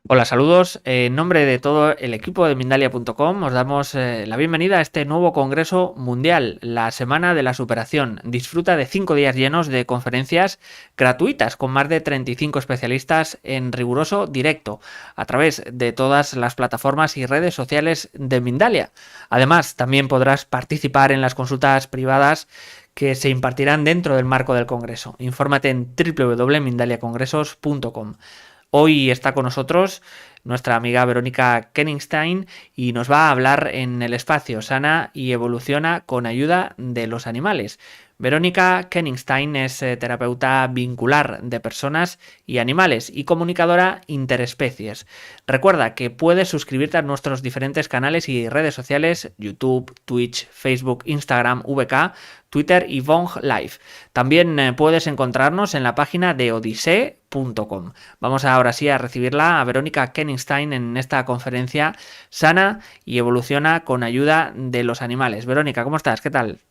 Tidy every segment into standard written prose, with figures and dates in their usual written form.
Hola, saludos. En nombre de todo el equipo de Mindalia.com os damos la bienvenida a este nuevo Congreso Mundial, la Semana de la Superación. Disfruta de 5 días llenos de conferencias gratuitas con más de 35 especialistas en riguroso directo a través de todas las plataformas y redes sociales de Mindalia. Además, también podrás participar en las consultas privadas que se impartirán dentro del marco del Congreso. Infórmate en www.mindaliacongresos.com. Hoy está con nosotros nuestra amiga Verónica Kenningstein y nos va a hablar en el espacio Sana y evoluciona con ayuda de los animales. Verónica Kenningstein es terapeuta vincular de personas y animales y comunicadora interespecies. Recuerda que puedes suscribirte a nuestros diferentes canales y redes sociales: YouTube, Twitch, Facebook, Instagram, VK, Twitter y Vong Live. También puedes encontrarnos en la página de odisee.com. Vamos ahora sí a recibirla, a Verónica Kenningstein, en esta conferencia Sana y evoluciona con ayuda de los animales. Verónica, ¿cómo estás? ¿Qué tal?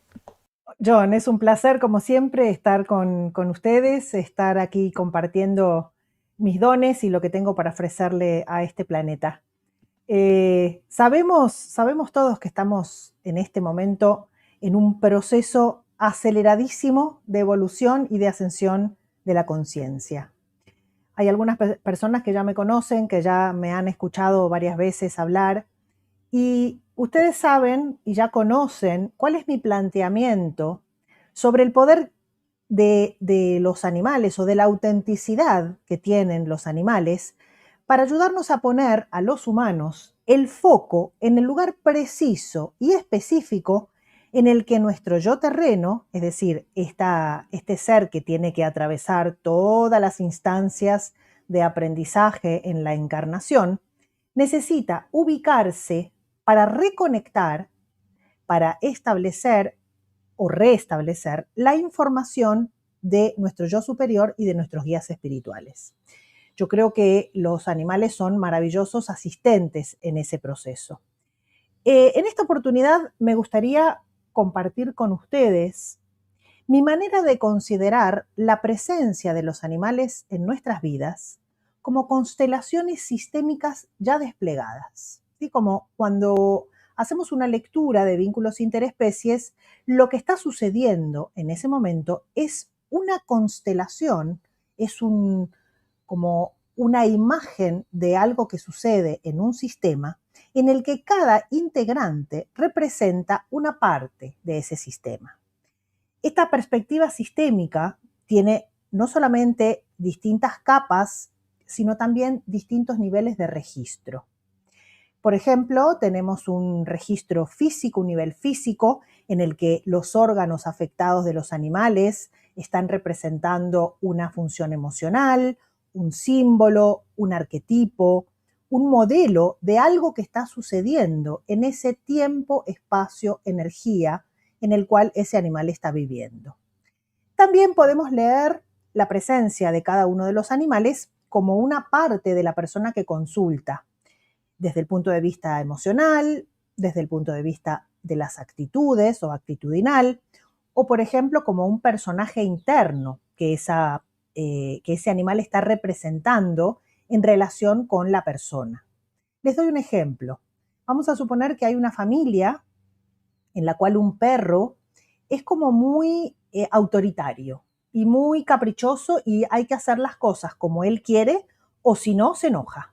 John, es un placer, como siempre, estar con ustedes, estar aquí compartiendo mis dones y lo que tengo para ofrecerle a este planeta. Sabemos todos que estamos en este momento en un proceso aceleradísimo de evolución y de ascensión de la conciencia. Hay algunas personas que ya me conocen, que ya me han escuchado varias veces hablar, y ustedes saben y ya conocen cuál es mi planteamiento sobre el poder de los animales o de la autenticidad que tienen los animales para ayudarnos a poner a los humanos el foco en el lugar preciso y específico en el que nuestro yo terreno, es decir, este ser que tiene que atravesar todas las instancias de aprendizaje en la encarnación, necesita ubicarse para reconectar, para establecer o restablecer la información de nuestro yo superior y de nuestros guías espirituales. Yo creo que los animales son maravillosos asistentes en ese proceso. En esta oportunidad me gustaría compartir con ustedes mi manera de considerar la presencia de los animales en nuestras vidas como constelaciones sistémicas ya desplegadas. ¿Sí? Como cuando hacemos una lectura de vínculos interespecies, lo que está sucediendo en ese momento es una constelación, es como una imagen de algo que sucede en un sistema en el que cada integrante representa una parte de ese sistema. Esta perspectiva sistémica tiene no solamente distintas capas, sino también distintos niveles de registro. Por ejemplo, tenemos un registro físico, un nivel físico, en el que los órganos afectados de los animales están representando una función emocional, un símbolo, un arquetipo, un modelo de algo que está sucediendo en ese tiempo, espacio, energía en el cual ese animal está viviendo. También podemos leer la presencia de cada uno de los animales como una parte de la persona que consulta, desde el punto de vista emocional, desde el punto de vista de las actitudes o actitudinal, o por ejemplo como un personaje interno que ese animal está representando en relación con la persona. Les doy un ejemplo. Vamos a suponer que hay una familia en la cual un perro es como muy autoritario y muy caprichoso y hay que hacer las cosas como él quiere o si no se enoja.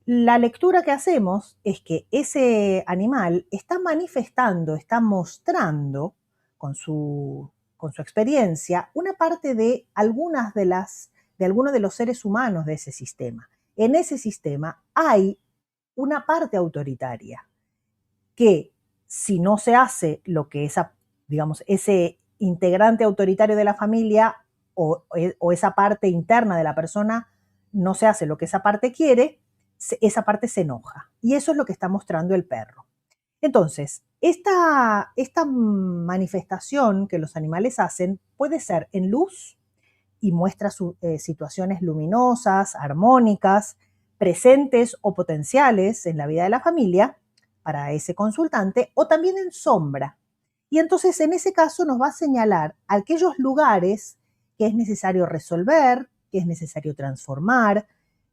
La lectura que hacemos es que ese animal está manifestando, está mostrando con su experiencia una parte de de algunos de los seres humanos de ese sistema. En ese sistema hay una parte autoritaria que si no se hace lo que digamos, ese integrante autoritario de la familia o esa parte interna de la persona no se hace lo que esa parte quiere, esa parte se enoja. Y eso es lo que está mostrando el perro. Entonces, esta manifestación que los animales hacen puede ser en luz y muestra situaciones luminosas, armónicas, presentes o potenciales en la vida de la familia para ese consultante, o también en sombra. Y entonces en ese caso nos va a señalar aquellos lugares que es necesario resolver, que es necesario transformar,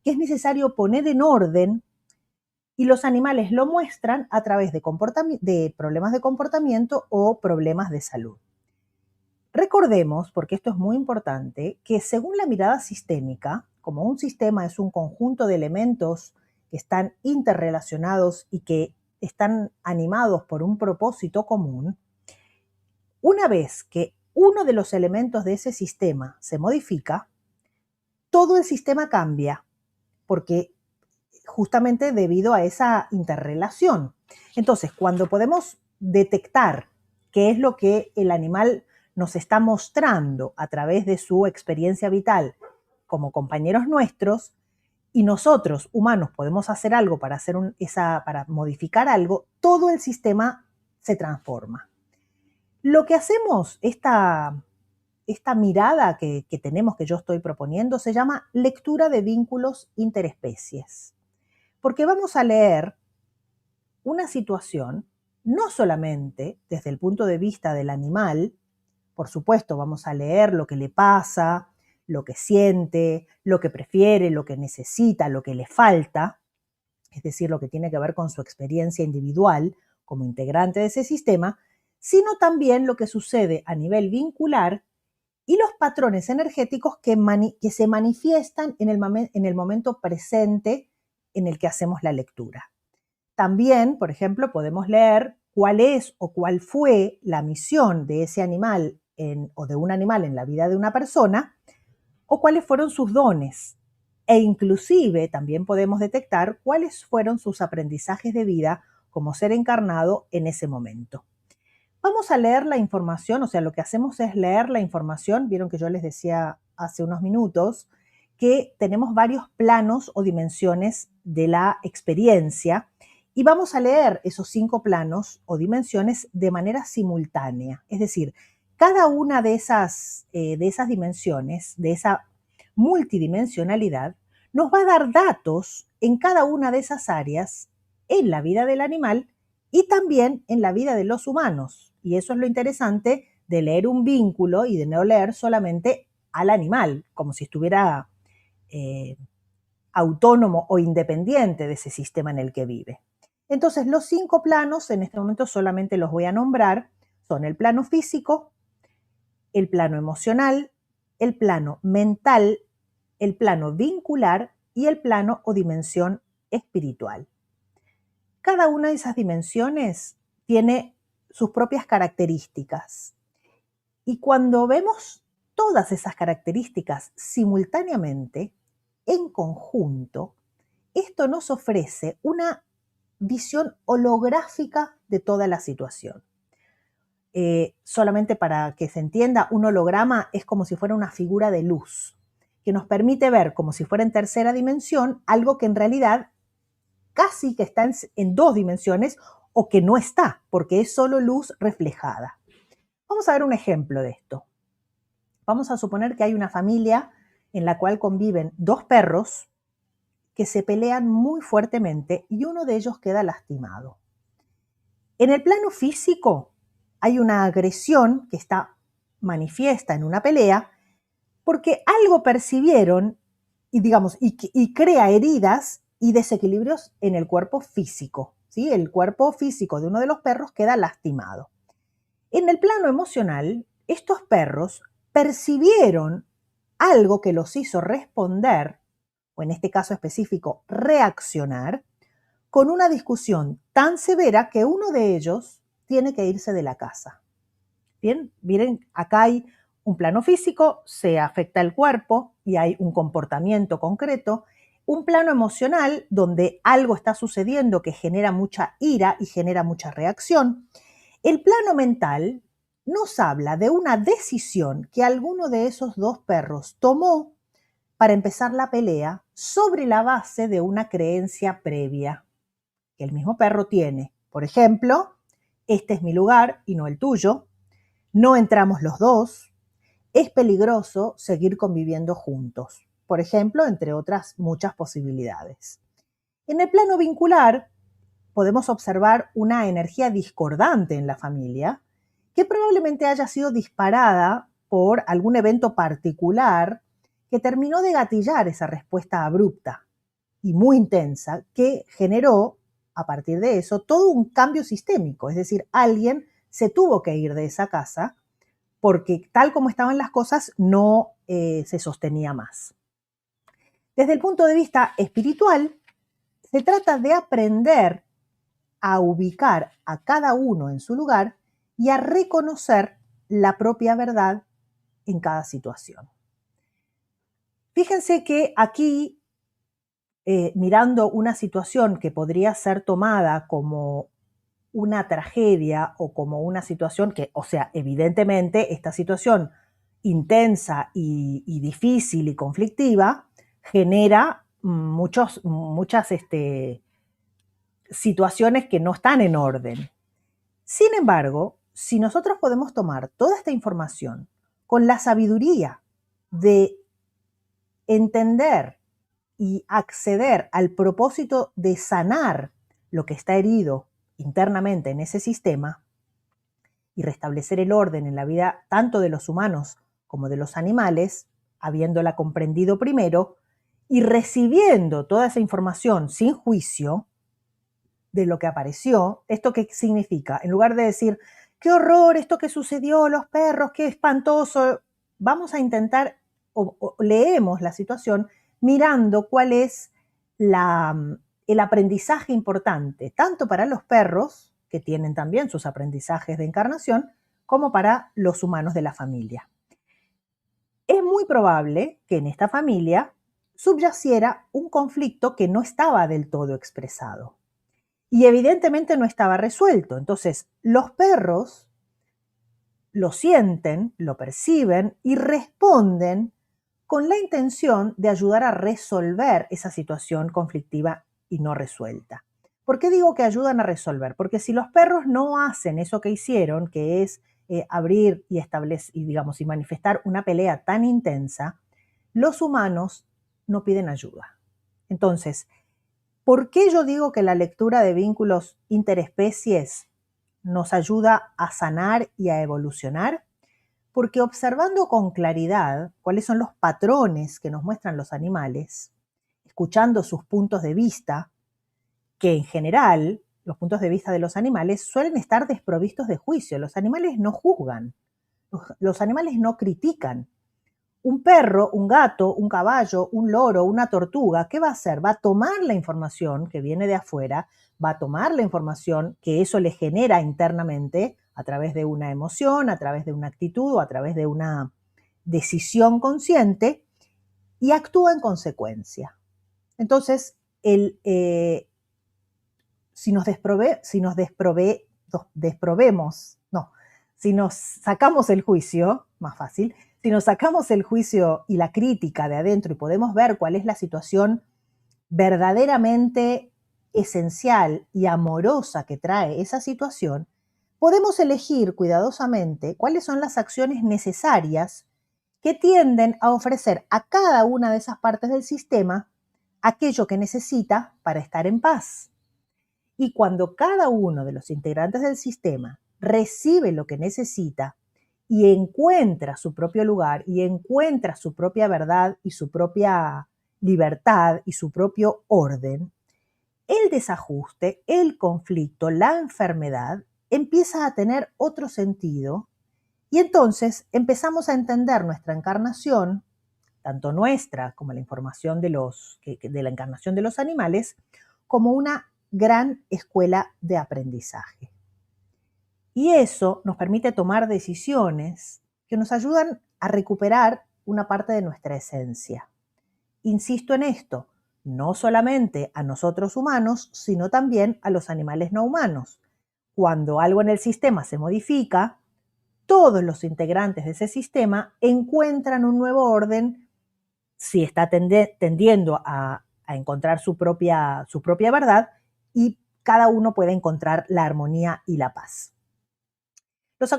que es necesario poner en orden y los animales lo muestran a través de problemas de comportamiento o problemas de salud. Recordemos, porque esto es muy importante, que según la mirada sistémica, como un sistema es un conjunto de elementos que están interrelacionados y que están animados por un propósito común, una vez que uno de los elementos de ese sistema se modifica, todo el sistema cambia, porque justamente debido a esa interrelación. Entonces, cuando podemos detectar qué es lo que el animal nos está mostrando a través de su experiencia vital como compañeros nuestros, y nosotros, humanos, podemos hacer algo para, para modificar algo, todo el sistema se transforma. Lo que hacemos, esta mirada que tenemos, que yo estoy proponiendo, se llama lectura de vínculos interespecies. Porque vamos a leer una situación no solamente desde el punto de vista del animal, por supuesto vamos a leer lo que le pasa, lo que siente, lo que prefiere, lo que necesita, lo que le falta, es decir, lo que tiene que ver con su experiencia individual como integrante de ese sistema, sino también lo que sucede a nivel vincular y los patrones energéticos que se manifiestan en el momento presente en el que hacemos la lectura. También, por ejemplo, podemos leer cuál es o cuál fue la misión de ese animal o de un animal en la vida de una persona, o cuáles fueron sus dones. E inclusive también podemos detectar cuáles fueron sus aprendizajes de vida como ser encarnado en ese momento. Vamos a leer la información, o sea, lo que hacemos es leer la información. Vieron que yo les decía hace unos minutos que tenemos varios planos o dimensiones de la experiencia y vamos a leer esos 5 planos o dimensiones de manera simultánea. Es decir, cada una de esas dimensiones, de esa multidimensionalidad, nos va a dar datos en cada una de esas áreas en la vida del animal y también en la vida de los humanos. Y eso es lo interesante de leer un vínculo y de no leer solamente al animal, como si estuviera autónomo o independiente de ese sistema en el que vive. Entonces, los 5 planos, en este momento solamente los voy a nombrar, son el plano físico, el plano emocional, el plano mental, el plano vincular y el plano o dimensión espiritual. Cada una de esas dimensiones tiene sus propias características. Y cuando vemos todas esas características simultáneamente, en conjunto, esto nos ofrece una visión holográfica de toda la situación. Solamente para que se entienda, un holograma es como si fuera una figura de luz, que nos permite ver como si fuera en tercera dimensión algo que en realidad casi que está en 2 dimensiones o que no está, porque es solo luz reflejada. Vamos a ver un ejemplo de esto. Vamos a suponer que hay una familia en la cual conviven 2 perros que se pelean muy fuertemente y uno de ellos queda lastimado. En el plano físico hay una agresión que está manifiesta en una pelea porque algo percibieron y crea heridas y desequilibrios en el cuerpo físico. ¿Sí? El cuerpo físico de uno de los perros queda lastimado. En el plano emocional, estos perros percibieron algo que los hizo responder, o en este caso específico, reaccionar, con una discusión tan severa que uno de ellos tiene que irse de la casa. Bien, miren, acá hay un plano físico, se afecta el cuerpo y hay un comportamiento concreto. Un plano emocional donde algo está sucediendo que genera mucha ira y genera mucha reacción. El plano mental nos habla de una decisión que alguno de esos 2 perros tomó para empezar la pelea sobre la base de una creencia previa que el mismo perro tiene. Por ejemplo, este es mi lugar y no el tuyo, no entramos los 2, es peligroso seguir conviviendo juntos. Por ejemplo, entre otras muchas posibilidades. En el plano vincular, podemos observar una energía discordante en la familia que probablemente haya sido disparada por algún evento particular que terminó de gatillar esa respuesta abrupta. y muy intensa que generó, a partir de eso, todo un cambio sistémico. Es decir, alguien se tuvo que ir de esa casa porque tal como estaban las cosas no se sostenía más. Desde el punto de vista espiritual, se trata de aprender a ubicar a cada uno en su lugar y a reconocer la propia verdad en cada situación. Fíjense que aquí, mirando una situación que podría ser tomada como una tragedia o como una situación que, o sea, evidentemente esta situación intensa y difícil y conflictiva genera muchas situaciones que no están en orden. Sin embargo, si nosotros podemos tomar toda esta información con la sabiduría de entender y acceder al propósito de sanar lo que está herido internamente en ese sistema y restablecer el orden en la vida tanto de los humanos como de los animales, habiéndola comprendido primero y recibiendo toda esa información sin juicio de lo que apareció. ¿Esto qué significa? En lugar de decir, qué horror esto que sucedió, los perros, qué espantoso, vamos a intentar o leemos la situación mirando cuál es el aprendizaje importante, tanto para los perros, que tienen también sus aprendizajes de encarnación, como para los humanos de la familia. Es muy probable que en esta familia subyaciera un conflicto que no estaba del todo expresado y evidentemente no estaba resuelto. Entonces, los perros lo sienten, lo perciben y responden con la intención de ayudar a resolver esa situación conflictiva y no resuelta. ¿Por qué digo que ayudan a resolver? Porque si los perros no hacen eso que hicieron, que es abrir y establecer, y manifestar una pelea tan intensa, los humanos no piden ayuda. Entonces, ¿por qué yo digo que la lectura de vínculos interespecies nos ayuda a sanar y a evolucionar? Porque observando con claridad cuáles son los patrones que nos muestran los animales, escuchando sus puntos de vista, que en general los puntos de vista de los animales suelen estar desprovistos de juicio. Los animales no juzgan, los animales no critican. Un perro, un gato, un caballo, un loro, una tortuga, ¿qué va a hacer? Va a tomar la información que viene de afuera, va a tomar la información que eso le genera internamente a través de una emoción, a través de una actitud o a través de una decisión consciente y actúa en consecuencia. Entonces, si nos sacamos el juicio, más fácil, si nos sacamos el juicio y la crítica de adentro y podemos ver cuál es la situación verdaderamente esencial y amorosa que trae esa situación, podemos elegir cuidadosamente cuáles son las acciones necesarias que tienden a ofrecer a cada una de esas partes del sistema aquello que necesita para estar en paz. Y cuando cada uno de los integrantes del sistema recibe lo que necesita y encuentra su propio lugar y encuentra su propia verdad y su propia libertad y su propio orden, el desajuste, el conflicto, la enfermedad empieza a tener otro sentido y entonces empezamos a entender nuestra encarnación, tanto nuestra como la información de la encarnación de los animales, como una gran escuela de aprendizaje. Y eso nos permite tomar decisiones que nos ayudan a recuperar una parte de nuestra esencia. Insisto en esto, no solamente a nosotros humanos, sino también a los animales no humanos. Cuando algo en el sistema se modifica, todos los integrantes de ese sistema encuentran un nuevo orden si está tendiendo a encontrar su propia verdad y cada uno puede encontrar la armonía y la paz.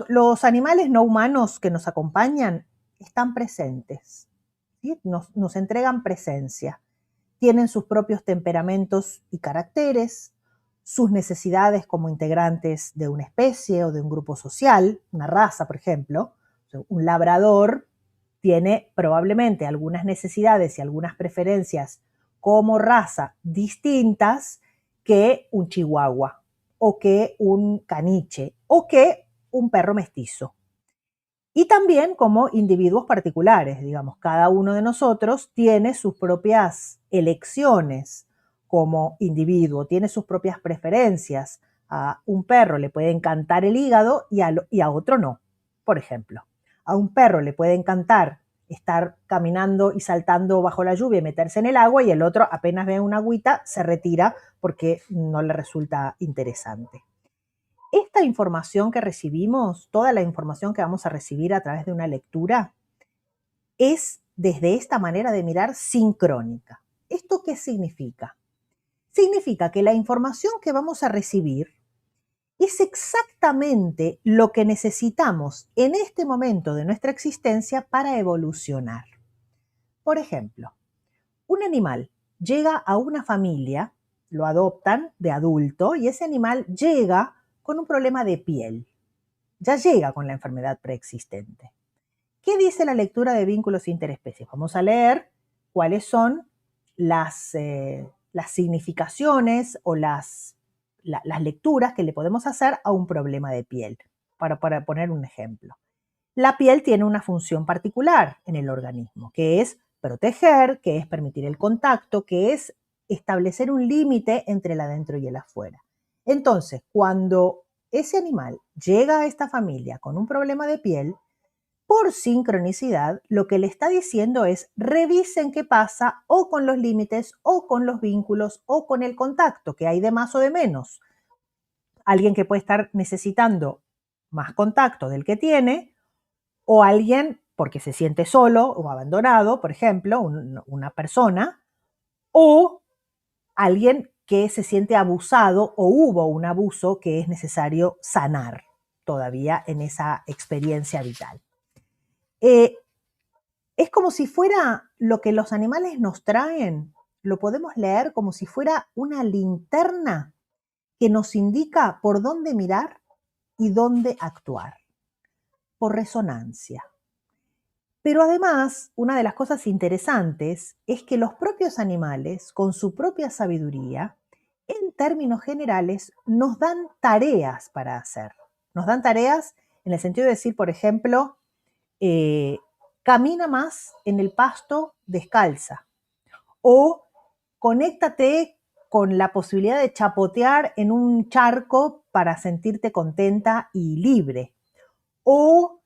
Los animales no humanos que nos acompañan están presentes, ¿sí? Nos entregan presencia, tienen sus propios temperamentos y caracteres, sus necesidades como integrantes de una especie o de un grupo social, una raza, por ejemplo. Un labrador tiene probablemente algunas necesidades y algunas preferencias como raza distintas que un chihuahua, o que un caniche, o que un perro mestizo. Y también como individuos particulares, digamos, cada uno de nosotros tiene sus propias elecciones como individuo, tiene sus propias preferencias. A un perro le puede encantar el hígado y a otro no, por ejemplo. A un perro le puede encantar estar caminando y saltando bajo la lluvia y meterse en el agua, y el otro apenas ve una agüita se retira porque no le resulta interesante. Esta información que recibimos, toda la información que vamos a recibir a través de una lectura, es desde esta manera de mirar sincrónica. ¿Esto qué significa? Significa que la información que vamos a recibir es exactamente lo que necesitamos en este momento de nuestra existencia para evolucionar. Por ejemplo, un animal llega a una familia, lo adoptan de adulto, y ese animal llega con un problema de piel. Ya llega con la enfermedad preexistente. ¿Qué dice la lectura de vínculos interespecies? Vamos a leer cuáles son las significaciones o las lecturas que le podemos hacer a un problema de piel, para poner un ejemplo. La piel tiene una función particular en el organismo, que es proteger, que es permitir el contacto, que es establecer un límite entre el adentro y el afuera. Entonces, cuando ese animal llega a esta familia con un problema de piel, por sincronicidad, lo que le está diciendo es: revisen qué pasa o con los límites o con los vínculos o con el contacto, que hay de más o de menos. Alguien que puede estar necesitando más contacto del que tiene, o alguien porque se siente solo o abandonado, por ejemplo, una persona, o alguien que se siente abusado o hubo un abuso que es necesario sanar todavía en esa experiencia vital. Es como si fuera lo que los animales nos traen, lo podemos leer como si fuera una linterna que nos indica por dónde mirar y dónde actuar, por resonancia. Pero además, una de las cosas interesantes es que los propios animales, con su propia sabiduría, en términos generales, nos dan tareas para hacer. Nos dan tareas en el sentido de decir, por ejemplo, camina más en el pasto descalza, o conéctate con la posibilidad de chapotear en un charco para sentirte contenta y libre, o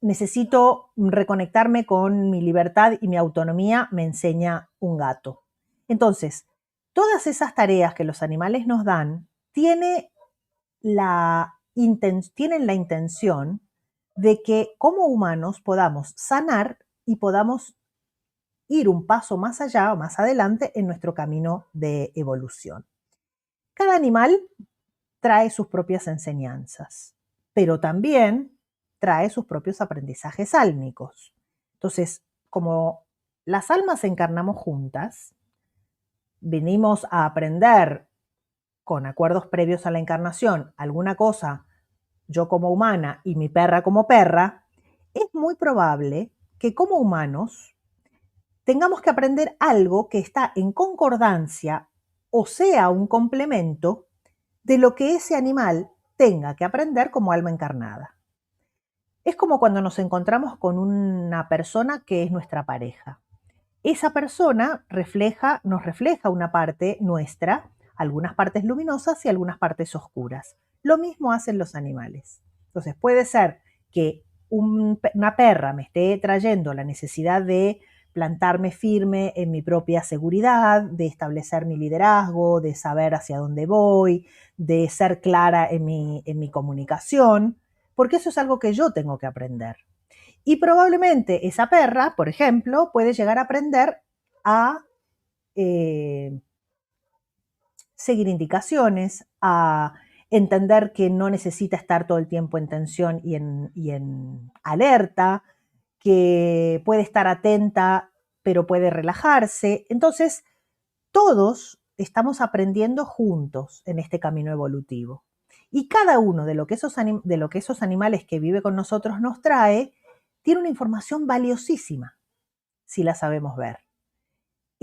necesito reconectarme con mi libertad y mi autonomía, me enseña un gato. Entonces, todas esas tareas que los animales nos dan tienen la intención de que como humanos podamos sanar y podamos ir un paso más allá o más adelante en nuestro camino de evolución. Cada animal trae sus propias enseñanzas, pero también trae sus propios aprendizajes álmicos. Entonces, como las almas encarnamos juntas, venimos a aprender con acuerdos previos a la encarnación alguna cosa, yo como humana y mi perra como perra, es muy probable que como humanos tengamos que aprender algo que está en concordancia o sea un complemento de lo que ese animal tenga que aprender como alma encarnada. Es como cuando nos encontramos con una persona que es nuestra pareja. Esa persona nos refleja una parte nuestra, algunas partes luminosas y algunas partes oscuras. Lo mismo hacen los animales. Entonces puede ser que una perra me esté trayendo la necesidad de plantarme firme en mi propia seguridad, de establecer mi liderazgo, de saber hacia dónde voy, de ser clara en mi comunicación, porque eso es algo que yo tengo que aprender. Y probablemente esa perra, por ejemplo, puede llegar a aprender a seguir indicaciones, a entender que no necesita estar todo el tiempo en tensión y en alerta, que puede estar atenta, pero puede relajarse. Entonces, todos estamos aprendiendo juntos en este camino evolutivo. Y cada uno de lo que esos animales que vive con nosotros nos trae, tiene una información valiosísima, si la sabemos ver.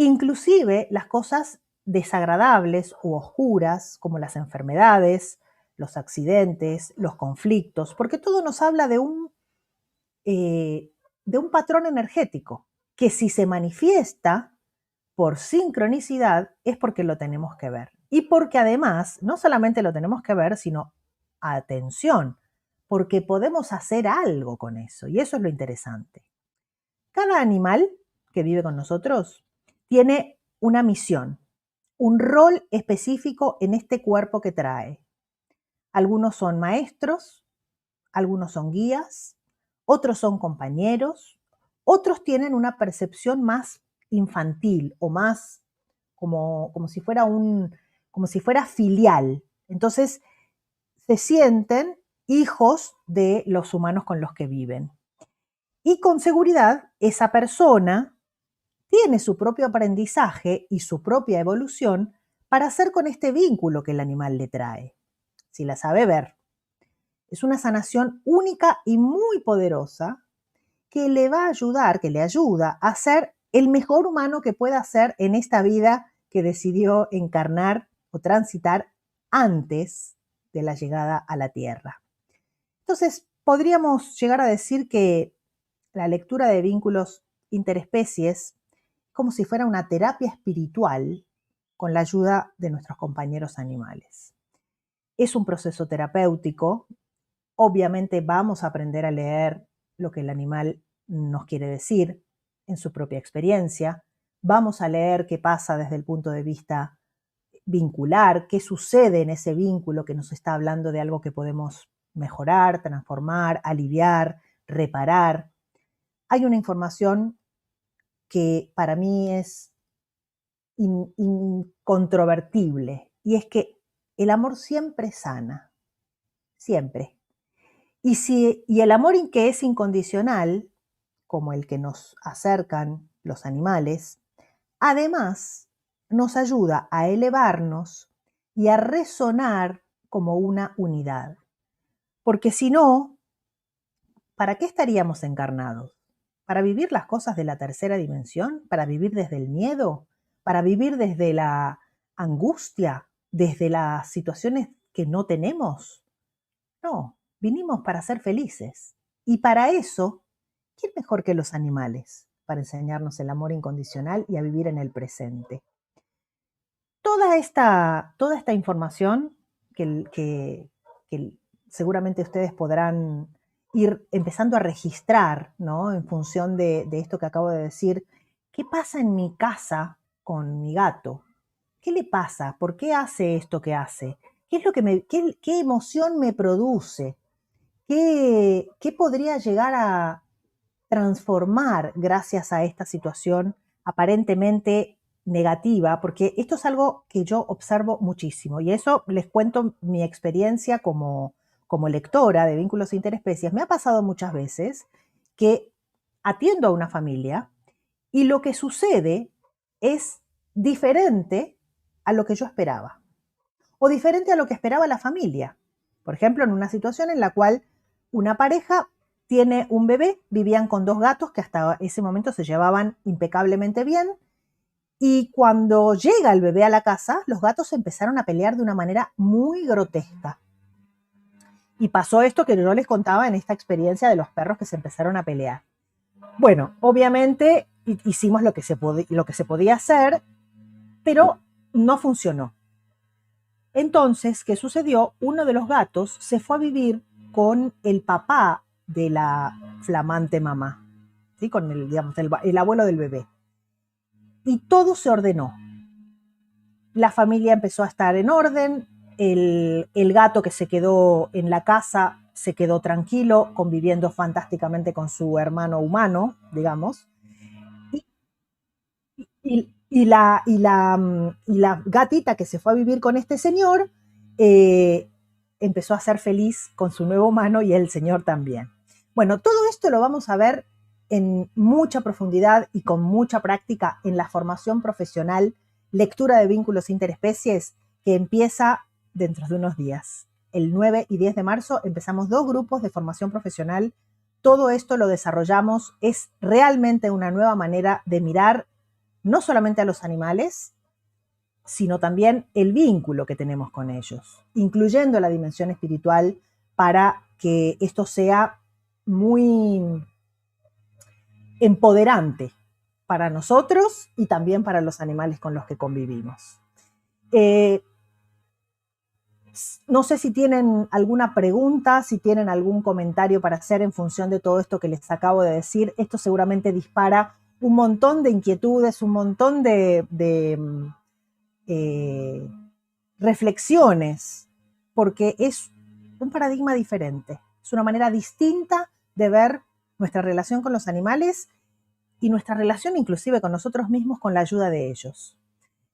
inclusive las cosas desagradables u oscuras, como las enfermedades, los accidentes, los conflictos, porque todo nos habla de un patrón energético, que si se manifiesta por sincronicidad es porque lo tenemos que ver. Y porque además, no solamente lo tenemos que ver, sino, atención, porque podemos hacer algo con eso. Y eso es lo interesante. Cada animal que vive con nosotros tiene una misión, un rol específico en este cuerpo que trae. Algunos son maestros, algunos son guías, otros son compañeros, otros tienen una percepción más infantil o más como si fuera como si fuera filial. Entonces se sienten hijos de los humanos con los que viven. Y con seguridad esa persona tiene su propio aprendizaje y su propia evolución para hacer con este vínculo que el animal le trae, si la sabe ver. Es una sanación única y muy poderosa que le va a ayudar, que le ayuda a ser el mejor humano que pueda ser en esta vida que decidió encarnar o transitar antes de la llegada a la Tierra. Entonces, podríamos llegar a decir que la lectura de vínculos interespecies como si fuera una terapia espiritual con la ayuda de nuestros compañeros animales. Es un proceso terapéutico. Obviamente vamos a aprender a leer lo que el animal nos quiere decir en su propia experiencia. Vamos a leer qué pasa desde el punto de vista vincular, qué sucede en ese vínculo que nos está hablando de algo que podemos mejorar, transformar, aliviar, reparar. Hay una información que para mí es incontrovertible, y es que el amor siempre sana, siempre. Y el amor que es incondicional, como el que nos acercan los animales, además nos ayuda a elevarnos y a resonar como una unidad. Porque si no, ¿para qué estaríamos encarnados? ¿Para vivir las cosas de la tercera dimensión? ¿Para vivir desde el miedo? ¿Para vivir desde la angustia? ¿Desde las situaciones que no tenemos? No, vinimos para ser felices. Y para eso, ¿quién mejor que los animales? Para enseñarnos el amor incondicional y a vivir en el presente. Toda esta información que seguramente ustedes podrán ir empezando a registrar, ¿no? En función de esto que acabo de decir. ¿Qué pasa en mi casa con mi gato? ¿Qué le pasa? ¿Por qué hace esto que hace? ¿Qué es lo que qué emoción me produce? ¿Qué podría llegar a transformar gracias a esta situación aparentemente negativa? Porque esto es algo que yo observo muchísimo, y eso les cuento mi experiencia como lectora de vínculos interespecies. Me ha pasado muchas veces que atiendo a una familia y lo que sucede es diferente a lo que yo esperaba, o diferente a lo que esperaba la familia. Por ejemplo, en una situación en la cual una pareja tiene un bebé, vivían con 2 gatos que hasta ese momento se llevaban impecablemente bien, y cuando llega el bebé a la casa, los gatos empezaron a pelear de una manera muy grotesca. Y pasó esto que yo les contaba en esta experiencia de los perros que se empezaron a pelear. Bueno, obviamente hicimos lo que se podía hacer, pero no funcionó. Entonces, ¿qué sucedió? Uno de los gatos se fue a vivir con el papá de la flamante mamá, ¿sí? Con el abuelo del bebé. Y todo se ordenó. La familia empezó a estar en orden, el gato que se quedó en la casa se quedó tranquilo, conviviendo fantásticamente con su hermano humano, digamos. Y la gatita que se fue a vivir con este señor empezó a ser feliz con su nuevo humano, y el señor también. Bueno, todo esto lo vamos a ver en mucha profundidad y con mucha práctica en la formación profesional Lectura de Vínculos Interespecies, que empieza dentro de unos días. El 9 y 10 de marzo empezamos 2 grupos de formación profesional. Todo esto lo desarrollamos. Es realmente una nueva manera de mirar no solamente a los animales, sino también el vínculo que tenemos con ellos, incluyendo la dimensión espiritual para que esto sea muy empoderante para nosotros y también para los animales con los que convivimos. No sé si tienen alguna pregunta, si tienen algún comentario para hacer en función de todo esto que les acabo de decir. Esto seguramente dispara un montón de inquietudes, un montón de reflexiones, porque es un paradigma diferente, es una manera distinta de ver nuestra relación con los animales y nuestra relación inclusive con nosotros mismos con la ayuda de ellos.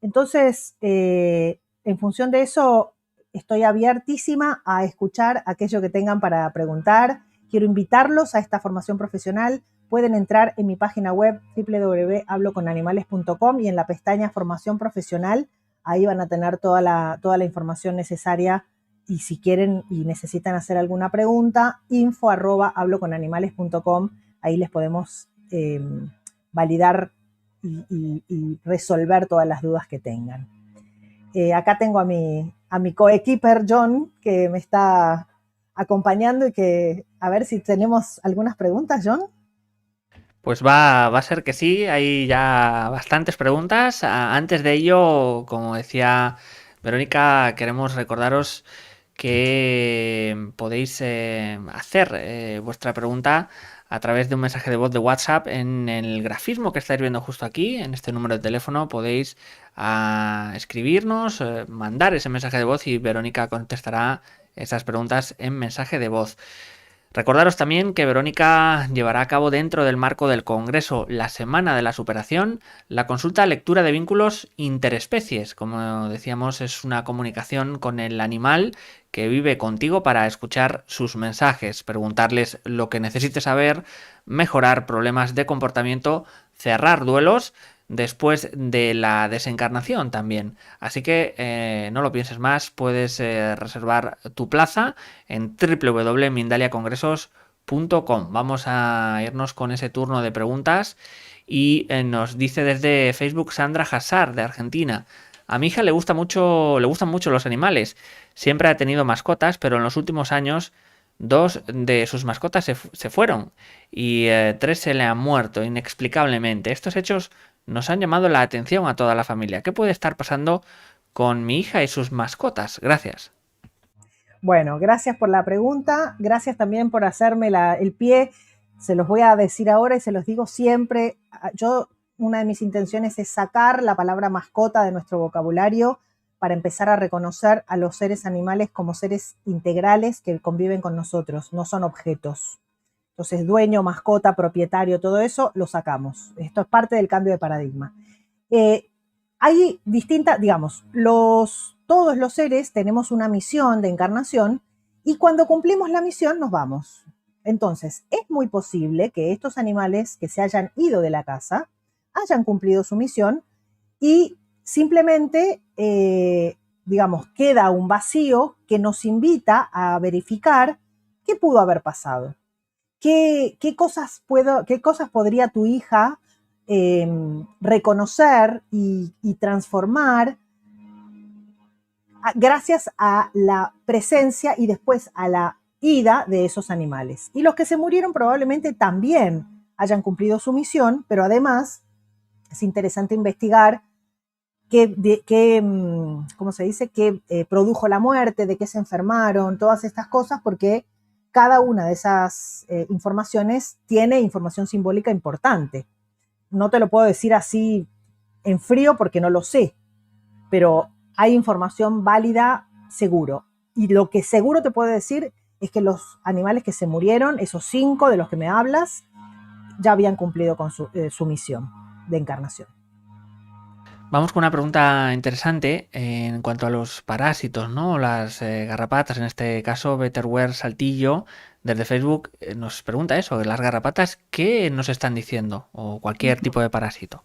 Entonces, en función de eso, estoy abiertísima a escuchar aquello que tengan para preguntar. Quiero invitarlos a esta formación profesional. Pueden entrar en mi página web www.habloconanimales.com y en la pestaña Formación Profesional, ahí van a tener toda la información necesaria y si quieren y necesitan hacer alguna pregunta, info@habloconanimales.com, ahí les podemos validar y resolver todas las dudas que tengan. Acá tengo a mi coequiper John, que me está acompañando y que a ver si tenemos algunas preguntas, John. Pues va a ser que sí, hay ya bastantes preguntas. Antes de ello, como decía Verónica, queremos recordaros que podéis hacer vuestra pregunta a través de un mensaje de voz de WhatsApp en el grafismo que estáis viendo justo aquí, en este número de teléfono. Podéis escribirnos, mandar ese mensaje de voz y Verónica contestará esas preguntas en mensaje de voz. Recordaros también que Verónica llevará a cabo dentro del marco del Congreso La Semana de la Superación la consulta lectura de vínculos interespecies. Como decíamos, es una comunicación con el animal que vive contigo para escuchar sus mensajes, preguntarles lo que necesite saber, mejorar problemas de comportamiento, cerrar duelos después de la desencarnación también. Así que no lo pienses más, puedes reservar tu plaza en www.mindaliacongresos.com. Vamos a irnos con ese turno de preguntas y nos dice desde Facebook Sandra Hazard de Argentina: a mi hija le gustan mucho los animales. Siempre ha tenido mascotas, pero en los últimos años 2 de sus mascotas se fueron y 3 se le han muerto inexplicablemente. Estos hechos nos han llamado la atención a toda la familia. ¿Qué puede estar pasando con mi hija y sus mascotas? Gracias. Bueno, gracias por la pregunta. Gracias también por hacerme el pie. Se los voy a decir ahora y se los digo siempre. Una de mis intenciones es sacar la palabra mascota de nuestro vocabulario para empezar a reconocer a los seres animales como seres integrales que conviven con nosotros, no son objetos. Entonces, dueño, mascota, propietario, todo eso lo sacamos. Esto es parte del cambio de paradigma. Hay distintas, digamos, todos los seres tenemos una misión de encarnación y cuando cumplimos la misión nos vamos. Entonces, es muy posible que estos animales que se hayan ido de la casa hayan cumplido su misión y simplemente, digamos, queda un vacío que nos invita a verificar qué pudo haber pasado. ¿Qué cosas podría tu hija reconocer y transformar gracias a la presencia y después a la ida de esos animales? Y los que se murieron probablemente también hayan cumplido su misión, pero además es interesante investigar ¿cómo se dice? Qué produjo la muerte, de qué se enfermaron, todas estas cosas, porque cada una de esas informaciones tiene información simbólica importante. No te lo puedo decir así en frío porque no lo sé, pero hay información válida seguro. Y lo que seguro te puedo decir es que los animales que se murieron, esos 5 de los que me hablas, ya habían cumplido con su misión de encarnación. Vamos con una pregunta interesante en cuanto a los parásitos, ¿no? Las garrapatas, en este caso Betterware Saltillo, desde Facebook, nos pregunta eso, las garrapatas, ¿qué nos están diciendo? O cualquier tipo de parásito.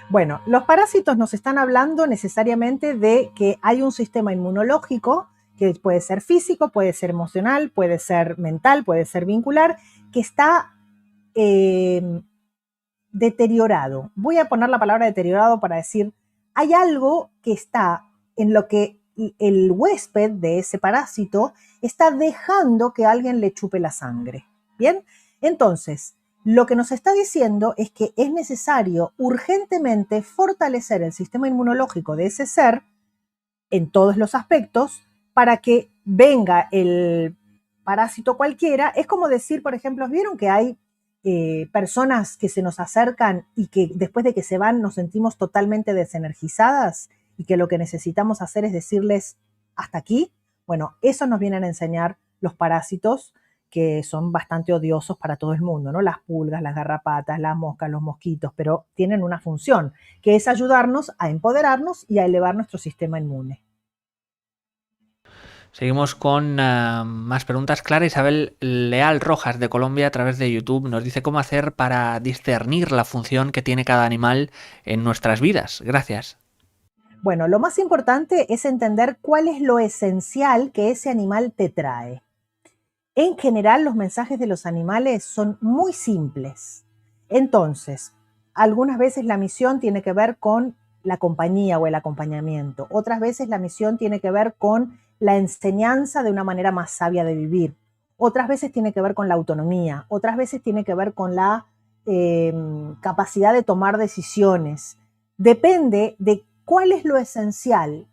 Bueno, los parásitos nos están hablando necesariamente de que hay un sistema inmunológico que puede ser físico, puede ser emocional, puede ser mental, puede ser vincular, que está deteriorado. Voy a poner la palabra deteriorado para decir, hay algo que está en lo que el huésped de ese parásito está dejando que alguien le chupe la sangre. Bien, entonces, lo que nos está diciendo es que es necesario urgentemente fortalecer el sistema inmunológico de ese ser en todos los aspectos para que venga el parásito cualquiera. Es como decir, por ejemplo, ¿vieron que hay personas que se nos acercan y que después de que se van nos sentimos totalmente desenergizadas y que lo que necesitamos hacer es decirles hasta aquí? Bueno, eso nos vienen a enseñar los parásitos, que son bastante odiosos para todo el mundo, ¿no? Las pulgas, las garrapatas, las moscas, los mosquitos, pero tienen una función, que es ayudarnos a empoderarnos y a elevar nuestro sistema inmune. Seguimos con más preguntas. Clara Isabel Leal Rojas de Colombia a través de YouTube nos dice cómo hacer para discernir la función que tiene cada animal en nuestras vidas. Gracias. Bueno, lo más importante es entender cuál es lo esencial que ese animal te trae. En general, los mensajes de los animales son muy simples. Entonces, algunas veces la misión tiene que ver con la compañía o el acompañamiento. Otras veces la misión tiene que ver con la enseñanza de una manera más sabia de vivir. Otras veces tiene que ver con la autonomía. Otras veces tiene que ver con la capacidad de tomar decisiones. Depende de cuál es lo esencial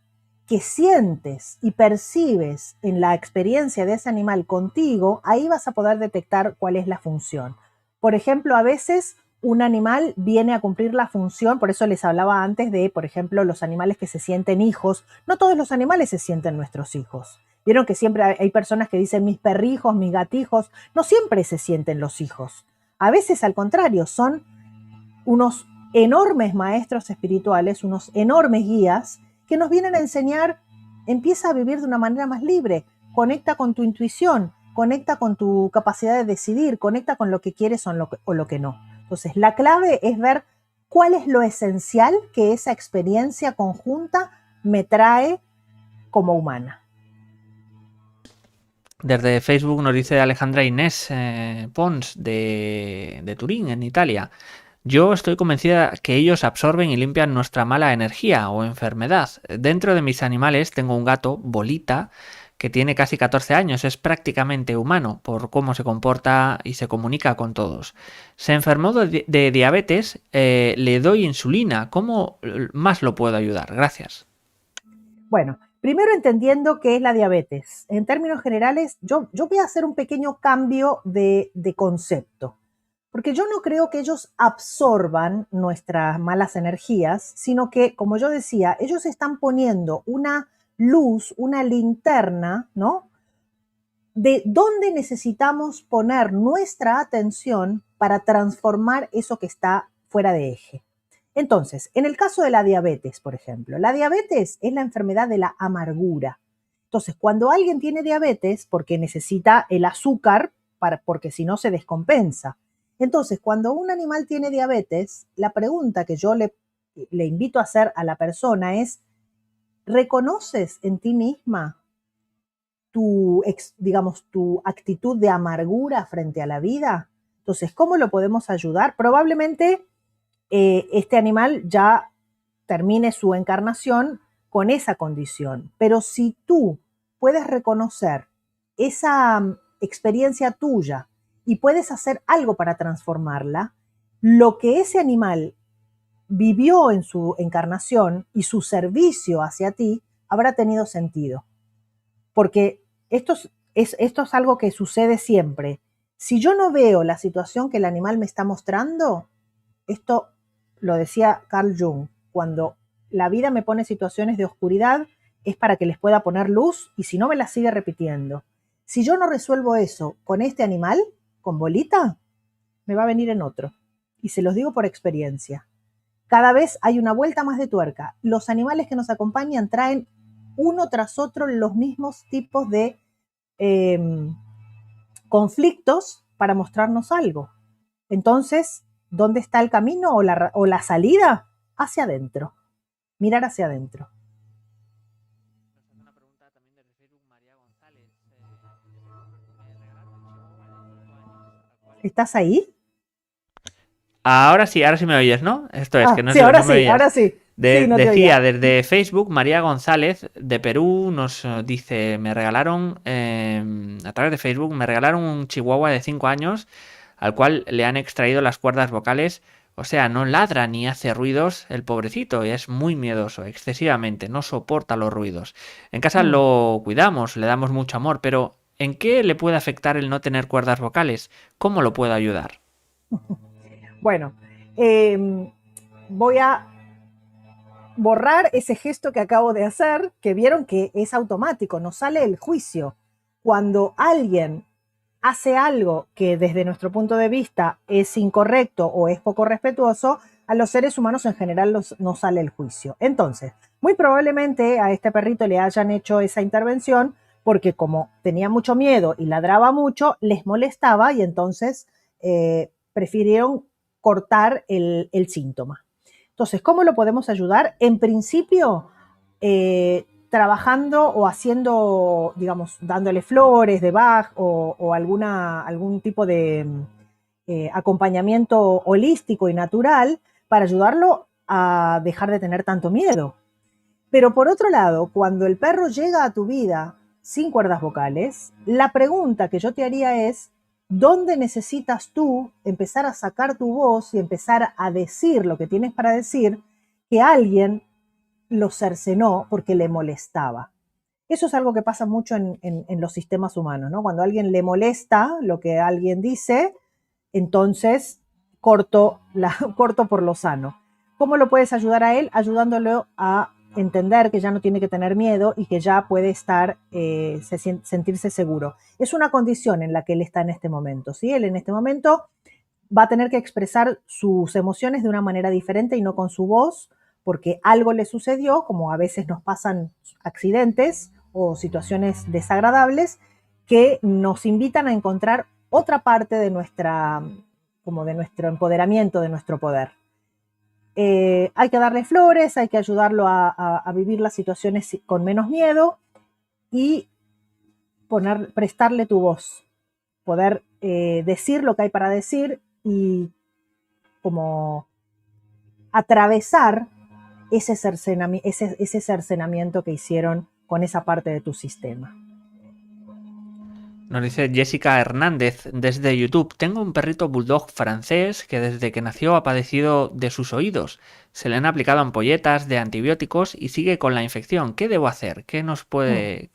que sientes y percibes en la experiencia de ese animal contigo, ahí vas a poder detectar cuál es la función. Por ejemplo, a veces un animal viene a cumplir la función, por eso les hablaba antes de, por ejemplo, los animales que se sienten hijos. No todos los animales se sienten nuestros hijos. Vieron que siempre hay personas que dicen mis perrijos, mis gatijos, no siempre se sienten los hijos. A veces al contrario, son unos enormes maestros espirituales, unos enormes guías que nos vienen a enseñar, empieza a vivir de una manera más libre, conecta con tu intuición, conecta con tu capacidad de decidir, conecta con lo que quieres o lo que no. Entonces, la clave es ver cuál es lo esencial que esa experiencia conjunta me trae como humana. Desde Facebook nos dice Alejandra Inés Pons de Turín, en Italia. Yo estoy convencida que ellos absorben y limpian nuestra mala energía o enfermedad. Dentro de mis animales tengo un gato, Bolita, que tiene casi 14 años, es prácticamente humano por cómo se comporta y se comunica con todos. Se enfermó de diabetes, le doy insulina. ¿Cómo más lo puedo ayudar? Gracias. Bueno, primero entendiendo qué es la diabetes. En términos generales, yo voy a hacer un pequeño cambio de concepto, porque yo no creo que ellos absorban nuestras malas energías, sino que, como yo decía, ellos están poniendo una luz, una linterna, ¿no? De dónde necesitamos poner nuestra atención para transformar eso que está fuera de eje. Entonces, en el caso de la diabetes, por ejemplo, la diabetes es la enfermedad de la amargura. Entonces, cuando alguien tiene diabetes, porque necesita el azúcar, porque si no se descompensa. Entonces, cuando un animal tiene diabetes, la pregunta que yo le invito a hacer a la persona es, ¿reconoces en ti misma digamos, tu actitud de amargura frente a la vida? Entonces, ¿cómo lo podemos ayudar? Probablemente este animal ya termine su encarnación con esa condición, pero si tú puedes reconocer esa experiencia tuya y puedes hacer algo para transformarla, lo que ese animal vivió en su encarnación y su servicio hacia ti habrá tenido sentido. Porque esto es algo que sucede siempre. Si yo no veo la situación que el animal me está mostrando, esto lo decía Carl Jung, cuando la vida me pone situaciones de oscuridad es para que les pueda poner luz y si no me la sigue repitiendo. Si yo no resuelvo eso con este animal, con Bolita, me va a venir en otro. Y se los digo por experiencia. Cada vez hay una vuelta más de tuerca. Los animales que nos acompañan traen uno tras otro los mismos tipos de eh, conflictos para mostrarnos algo. Entonces, ¿dónde está el camino o la salida? Hacia adentro. Mirar hacia adentro. Nos hace una pregunta también desde Facebook María González. Me regalaron un chihuahua de 5 años, al cual ¿Estás ahí? ahora sí me oyes, ¿no? Esto es, que Sí, no me oías. ahora sí. Sí, no te Decía oía. desde Facebook, María González de Perú nos dice, a través de Facebook, me regalaron un chihuahua de 5 años al cual le han extraído las cuerdas vocales. O sea, no ladra ni hace ruidos el pobrecito y es muy miedoso, excesivamente, no soporta los ruidos. En casa Mm. lo cuidamos, le damos mucho amor, pero ¿en qué le puede afectar el no tener cuerdas vocales? ¿Cómo lo puedo ayudar? Bueno, voy a borrar ese gesto que acabo de hacer, que vieron que es automático, nos sale el juicio. Cuando alguien hace algo que desde nuestro punto de vista es incorrecto o es poco respetuoso, a los seres humanos en general nos sale el juicio. Entonces, muy probablemente a este perrito le hayan hecho esa intervención porque como tenía mucho miedo y ladraba mucho, les molestaba y entonces prefirieron cortar el síntoma. Entonces, ¿cómo lo podemos ayudar? En principio, trabajando o haciendo, digamos, dándole flores de Bach o algún tipo de acompañamiento holístico y natural para ayudarlo a dejar de tener tanto miedo. Pero por otro lado, cuando el perro llega a tu vida sin cuerdas vocales, la pregunta que yo te haría es, ¿dónde necesitas tú empezar a sacar tu voz y empezar a decir lo que tienes para decir que alguien lo cercenó porque le molestaba? Eso es algo que pasa mucho en los sistemas humanos, ¿no? Cuando a alguien le molesta lo que alguien dice, entonces corto por lo sano. ¿Cómo lo puedes ayudar a él? Ayudándolo a entender que ya no tiene que tener miedo y que ya puede sentirse seguro. Es una condición en la que él está en este momento, ¿sí? Él en este momento va a tener que expresar sus emociones de una manera diferente y no con su voz, porque algo le sucedió, como a veces nos pasan accidentes o situaciones desagradables, que nos invitan a encontrar otra parte de como de nuestro empoderamiento, de nuestro poder. Hay que darle flores, hay que ayudarlo a vivir las situaciones con menos miedo y prestarle tu voz, poder decir lo que hay para decir y como atravesar ese cercenamiento que hicieron con esa parte de tu sistema. Nos dice Jessica Hernández desde YouTube. Tengo un perrito bulldog francés que desde que nació ha padecido de sus oídos. Se le han aplicado ampolletas de antibióticos y sigue con la infección. ¿Qué debo hacer? ¿Qué nos quiere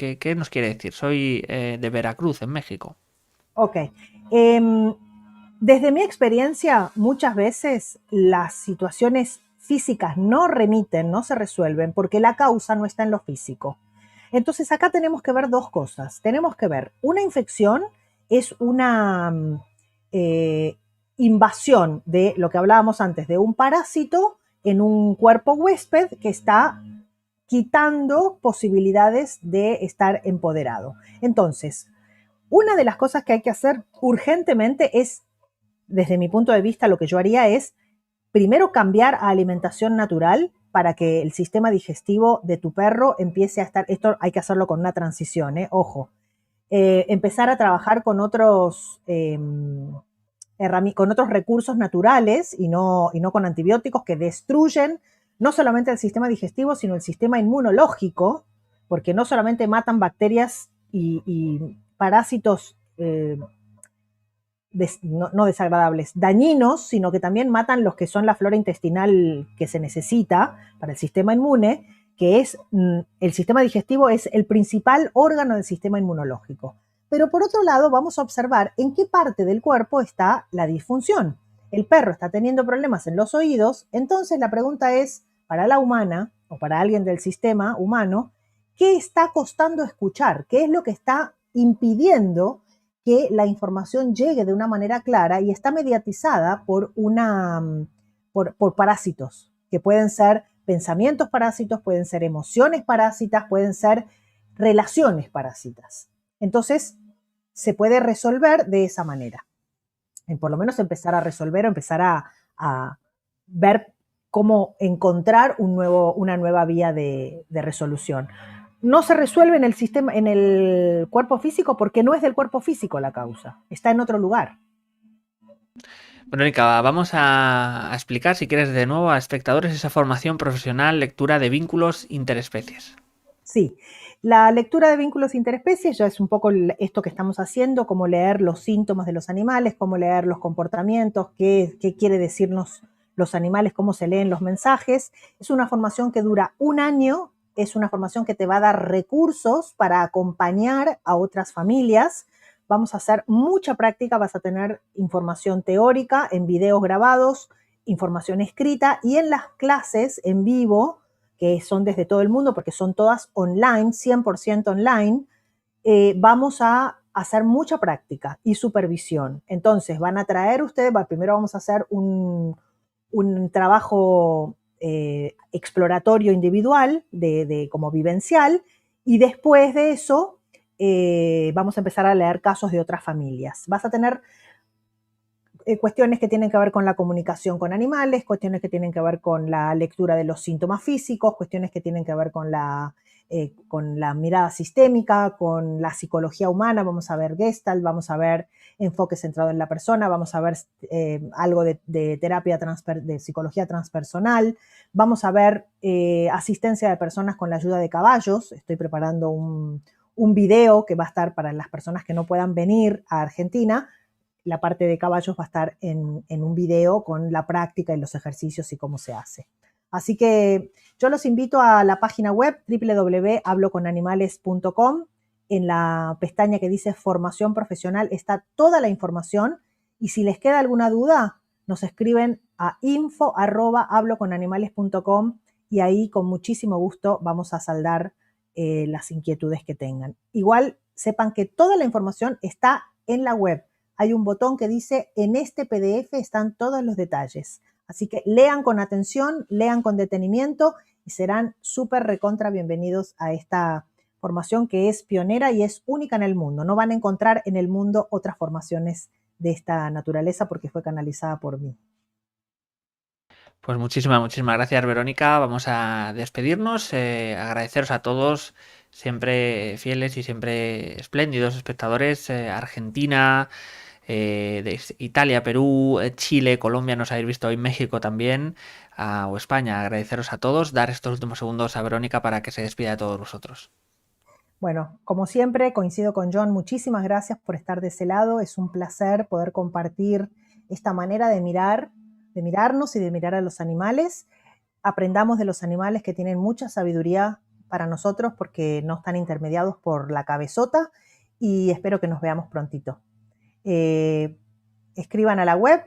decir? Soy de Veracruz, en México. Ok. Eh, Desde mi experiencia, muchas veces las situaciones físicas no remiten, no se resuelven, porque la causa no está en lo físico. Entonces acá tenemos que ver dos cosas. Tenemos que ver, una infección es una eh, invasión de lo que hablábamos antes, de un parásito en un cuerpo huésped que está quitando posibilidades de estar empoderado. Entonces, una de las cosas que hay que hacer urgentemente es, desde mi punto de vista, lo que yo haría es primero cambiar a alimentación natural para que el sistema digestivo de tu perro empiece a estar, esto hay que hacerlo con una transición, ojo, empezar a trabajar con otros recursos naturales y no con antibióticos que destruyen no solamente el sistema digestivo, sino el sistema inmunológico, porque no solamente matan bacterias y parásitos no desagradables, dañinos, sino que también matan los que son la flora intestinal que se necesita para el sistema inmune, que es el sistema digestivo es el principal órgano del sistema inmunológico. Pero por otro lado, vamos a observar en qué parte del cuerpo está la disfunción. El perro está teniendo problemas en los oídos, entonces la pregunta es, para la humana o para alguien del sistema humano, ¿qué está costando escuchar? ¿Qué es lo que está impidiendo que la información llegue de una manera clara y está mediatizada por parásitos, que pueden ser pensamientos parásitos, pueden ser emociones parásitas, pueden ser relaciones parásitas? Entonces, se puede resolver de esa manera. Por lo menos empezar a resolver o empezar a ver cómo encontrar una nueva vía de resolución. No se resuelve en el sistema, en el cuerpo físico, porque no es del cuerpo físico la causa, está en otro lugar. Verónica, vamos a explicar, si quieres, de nuevo a espectadores esa formación profesional, lectura de vínculos interespecies. Sí, la lectura de vínculos interespecies ya es un poco esto que estamos haciendo, cómo leer los síntomas de los animales, cómo leer los comportamientos, qué quiere decirnos los animales, cómo se leen los mensajes. Es una formación que dura un año, es una formación que te va a dar recursos para acompañar a otras familias. Vamos a hacer mucha práctica, vas a tener información teórica en videos grabados, información escrita y en las clases en vivo que son desde todo el mundo, porque son todas online, 100% online, vamos a hacer mucha práctica y supervisión. Entonces, van a traer ustedes, primero vamos a hacer un trabajo exploratorio individual, como vivencial, y después de eso vamos a empezar a leer casos de otras familias. Vas a tener cuestiones que tienen que ver con la comunicación con animales, cuestiones que tienen que ver con la lectura de los síntomas físicos, cuestiones que tienen que ver con la mirada sistémica, con la psicología humana, vamos a ver Gestalt, vamos a ver enfoque centrado en la persona, vamos a ver algo de terapia de psicología transpersonal, vamos a ver asistencia de personas con la ayuda de caballos, estoy preparando un video que va a estar para las personas que no puedan venir a Argentina. La parte de caballos va a estar en un video con la práctica y los ejercicios y cómo se hace. Así que yo los invito a la página web www.habloconanimales.com. En la pestaña que dice formación profesional está toda la información y si les queda alguna duda, nos escriben a info@habloconanimales.com y ahí con muchísimo gusto vamos a saldar las inquietudes que tengan. Igual sepan que toda la información está en la web. Hay un botón que dice, en este PDF están todos los detalles. Así que lean con atención, lean con detenimiento y serán súper recontra bienvenidos a esta formación que es pionera y es única en el mundo. No van a encontrar en el mundo otras formaciones de esta naturaleza porque fue canalizada por mí. Pues muchísimas gracias, Verónica. Vamos a despedirnos, agradeceros a todos, siempre fieles y siempre espléndidos espectadores, Argentina, de Italia, Perú, Chile, Colombia, nos habéis visto hoy, México también, o España. Agradeceros a todos, dar estos últimos segundos a Verónica para que se despida de todos vosotros. Bueno, como siempre, coincido con John. Muchísimas gracias por estar de ese lado. Es un placer poder compartir esta manera de mirarnos y de mirar a los animales. Aprendamos de los animales que tienen mucha sabiduría para nosotros porque no están intermediados por la cabezota y espero que nos veamos prontito. Escriban a la web,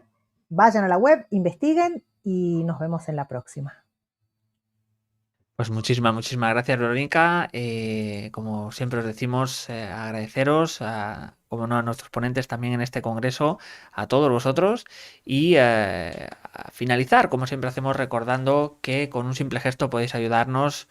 vayan a la web, investiguen y nos vemos en la próxima. Pues muchísimas gracias, Verónica. Como siempre os decimos, agradeceros, como no, a nuestros ponentes también en este congreso, a todos vosotros y a finalizar, como siempre hacemos, recordando que con un simple gesto podéis ayudarnos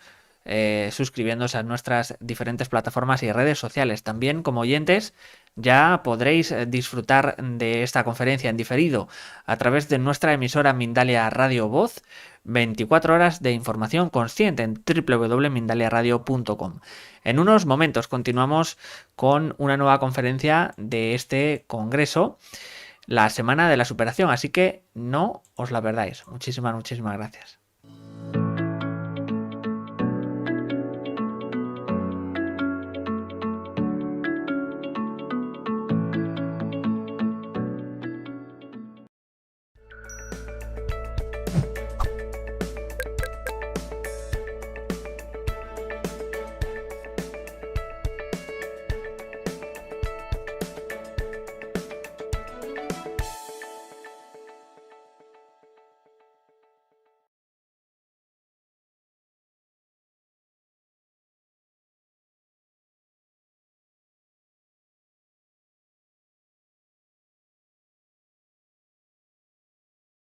suscribiéndose a nuestras diferentes plataformas y redes sociales. También como oyentes ya podréis disfrutar de esta conferencia en diferido a través de nuestra emisora Mindalia Radio Voz, 24 horas de información consciente en www.mindaliaradio.com. En unos momentos continuamos con una nueva conferencia de este congreso, la Semana de la Superación, así que no os la perdáis. Muchísimas gracias.